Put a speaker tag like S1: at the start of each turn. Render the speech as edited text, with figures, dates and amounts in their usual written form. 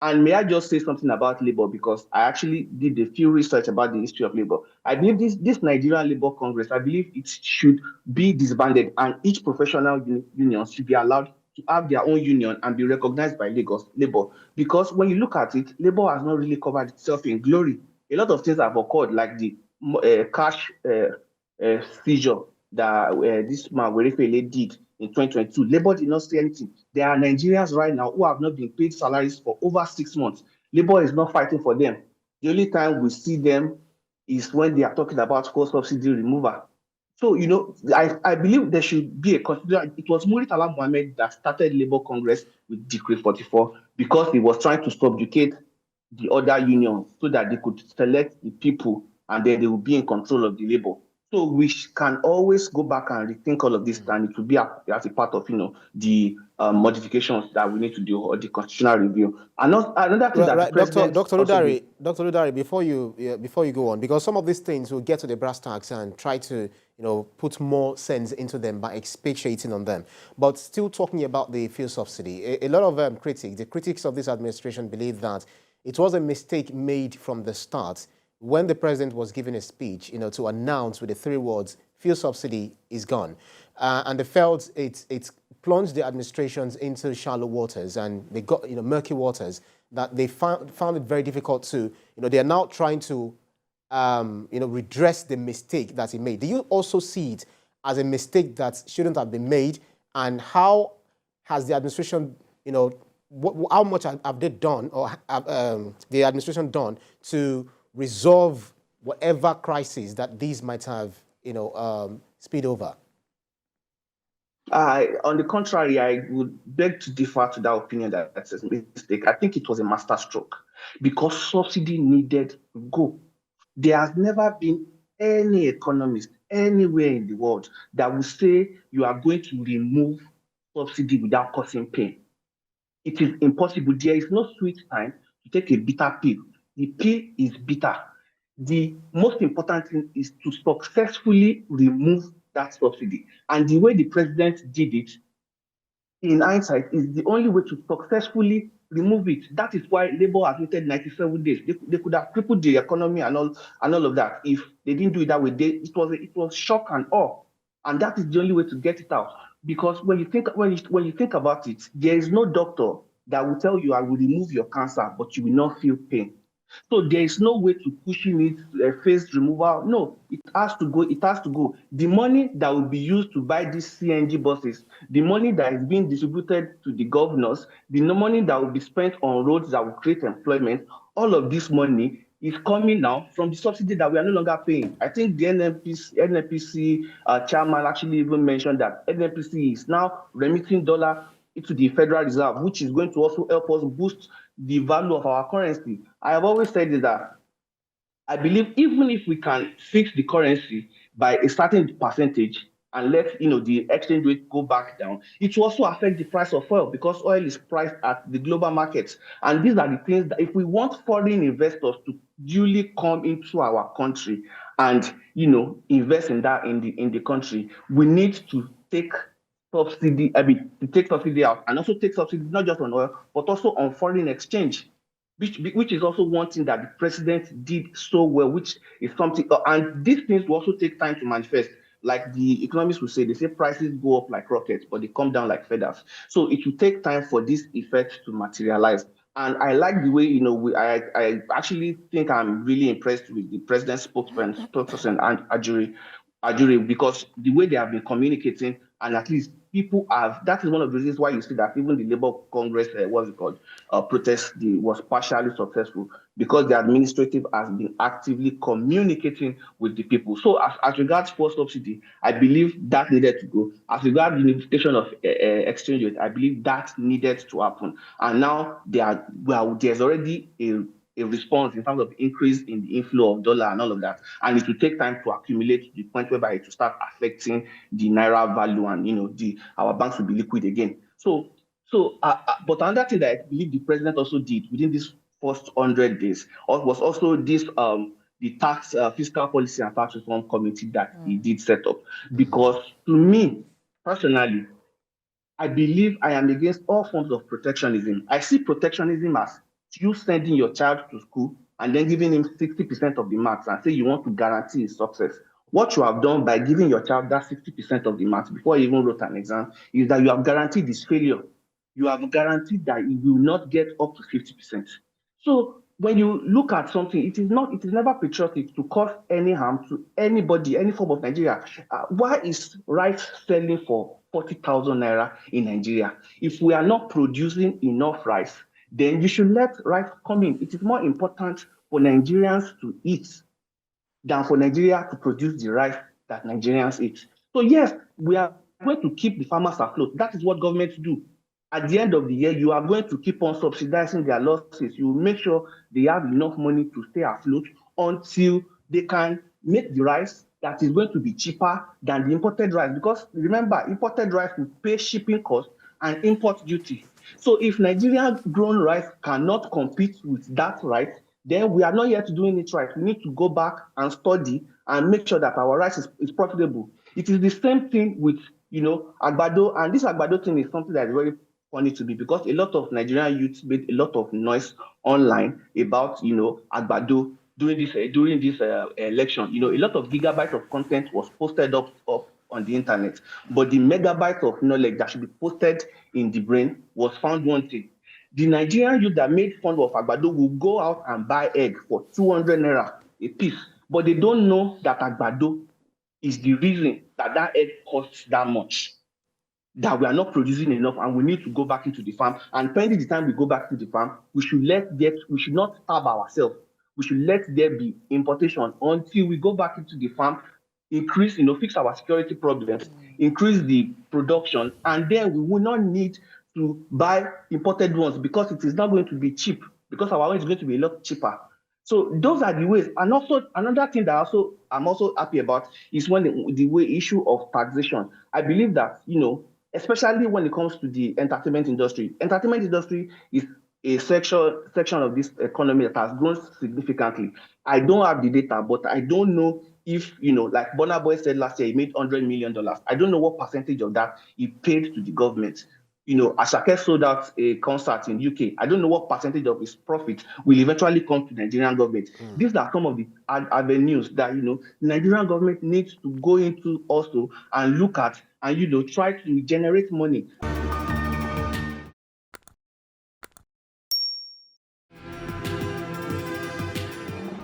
S1: And may I just say something about labor, because I actually did a few research about the history of labor. I believe this Nigerian Labor Congress, I believe it should be disbanded, and each professional union should be allowed to have their own union and be recognized by Lagos labor. Because when you look at it, labor has not really covered itself in glory. A lot of things have occurred, like the cash seizure that this man Werefele did in 2022. Labour did not say anything. There are Nigerians right now who have not been paid salaries for over 6 months. Labour is not fighting for them. The only time we see them is when they are talking about fuel subsidy removal. So, I believe there should be a consider. It was Murit Ala Mohammed that started Labour Congress with Decree 44, because he was trying to subjugate the other unions so that they could select the people, and then they will be in control of the labor. So we can always go back and rethink all of this, and it will be as a part of the modifications that we need to do, or the constitutional review. And another thing that the
S2: Right,
S1: president
S2: Dr.
S1: also did.
S2: Ludare, before you go on, because some of these things will get to the brass tacks and try to put more sense into them by expatiating on them. But still talking about the fuel subsidy, a lot of the critics of this administration believe that it was a mistake made from the start when the president was giving a speech, to announce with the 3 words, fuel subsidy is gone. And they felt it plunged the administrations into shallow waters, and they got, murky waters, that they found it very difficult to, they are now trying to, redress the mistake that he made. Do you also see it as a mistake that shouldn't have been made? And how has the administration, how much have they done, or the administration done to resolve whatever crisis that these might have, spilled over?
S1: On the contrary, I would beg to differ to that opinion that that's a mistake. I think it was a master stroke, because subsidy needed to go. There has never been any economist anywhere in the world that will say you are going to remove subsidy without causing pain. It is impossible. There is no sweet time to take a bitter pill. The pill is bitter. The most important thing is to successfully remove that subsidy. And the way the president did it, in hindsight, is the only way to successfully remove it. That is why Labour has waited 97 days. They could have crippled the economy and all of that if they didn't do it that way. It was shock and awe, and that is the only way to get it out. Because when you think about it, there is no doctor that will tell you I will remove your cancer, but you will not feel pain. So there is no way to cushion it, phase removal. No, it has to go. It has to go. The money that will be used to buy these CNG buses, the money that is being distributed to the governors, the money that will be spent on roads that will create employment, all of this money is coming now from the subsidy that we are no longer paying. I think the NNPC chairman actually even mentioned that NNPC is now remitting dollar into the Federal Reserve, which is going to also help us boost the value of our currency. I have always said that I believe even if we can fix the currency by a certain percentage and let the exchange rate go back down, it will also affect the price of oil, because oil is priced at the global markets. And these are the things that, if we want foreign investors to duly come into our country and invest in the country, we need to take subsidy, to take subsidy out, and also take subsidy not just on oil, but also on foreign exchange, which is also one thing that the president did so well, which is something, and these things will also take time to manifest. Like the economists will say, they say prices go up like rockets, but they come down like feathers. So it will take time for this effect to materialize. And I like the way, I actually think I'm really impressed with the president's spokesperson, and Ajuri, because the way they have been communicating, and at least people have, that is one of the reasons why you see that even the Labour Congress, what's it called, protest was partially successful, because the administrative has been actively communicating with the people. So as regards fuel subsidy, I believe that needed to go. As regards the unification of exchange rate, I believe that needed to happen. And now there's already a response in terms of increase in the inflow of dollar and all of that, and it will take time to accumulate to the point whereby it will start affecting the naira value, and our banks will be liquid again. But another thing that I believe the president also did within this first 100 days was also this the tax fiscal policy and tax reform committee that he did set up. Because to me personally, I believe I am against all forms of protectionism. I see protectionism as you sending your child to school and then giving him 60% of the marks and say you want to guarantee his success. What you have done by giving your child that 60% of the marks before he even wrote an exam is that you have guaranteed his failure. You have guaranteed that he will not get up to 50%. So when you look at something, it is never patriotic to cause any harm to anybody, any form of Nigeria. Why is rice selling for 40,000 naira in Nigeria? If we are not producing enough rice, then you should let rice come in. It is more important for Nigerians to eat than for Nigeria to produce the rice that Nigerians eat. So yes, we are going to keep the farmers afloat. That is what governments do. At the end of the year, you are going to keep on subsidizing their losses. You will make sure they have enough money to stay afloat until they can make the rice that is going to be cheaper than the imported rice. Because remember, imported rice will pay shipping costs and import duty. So if Nigerian grown rice cannot compete with that rice, then we are not yet doing it right. We need to go back and study and make sure that our rice is profitable. It is the same thing with, agbado, and this agbado thing is something that is very funny to me because a lot of Nigerian youths made a lot of noise online about, agbado during this election. A lot of gigabytes of content was posted up on the internet, but the megabytes of knowledge that should be posted in the brain was found wanting. The Nigerian youth that made fun of agbado will go out and buy egg for 200 naira a piece, but they don't know that agbado is the reason that egg costs that much, that we are not producing enough and we need to go back into the farm. And pending the time we go back to the farm, we should not starve ourselves. We should let there be importation until we go back into the farm, increase, fix our security problems, increase the production, and then we will not need to buy imported ones because it is not going to be cheap, because our own is going to be a lot cheaper. So those are the ways. And also another thing that I'm also happy about is when the way issue of taxation. I believe that, especially when it comes to the entertainment industry. Entertainment industry is a section of this economy that has grown significantly. I don't have the data, but I don't know if, like Burna Boy said last year, he made $100 million. I don't know what percentage of that he paid to the government. Asake sold out a concert in UK. I don't know what percentage of his profit will eventually come to the Nigerian government. These are some of the avenues that, the Nigerian government needs to go into also and look at and, try to generate money.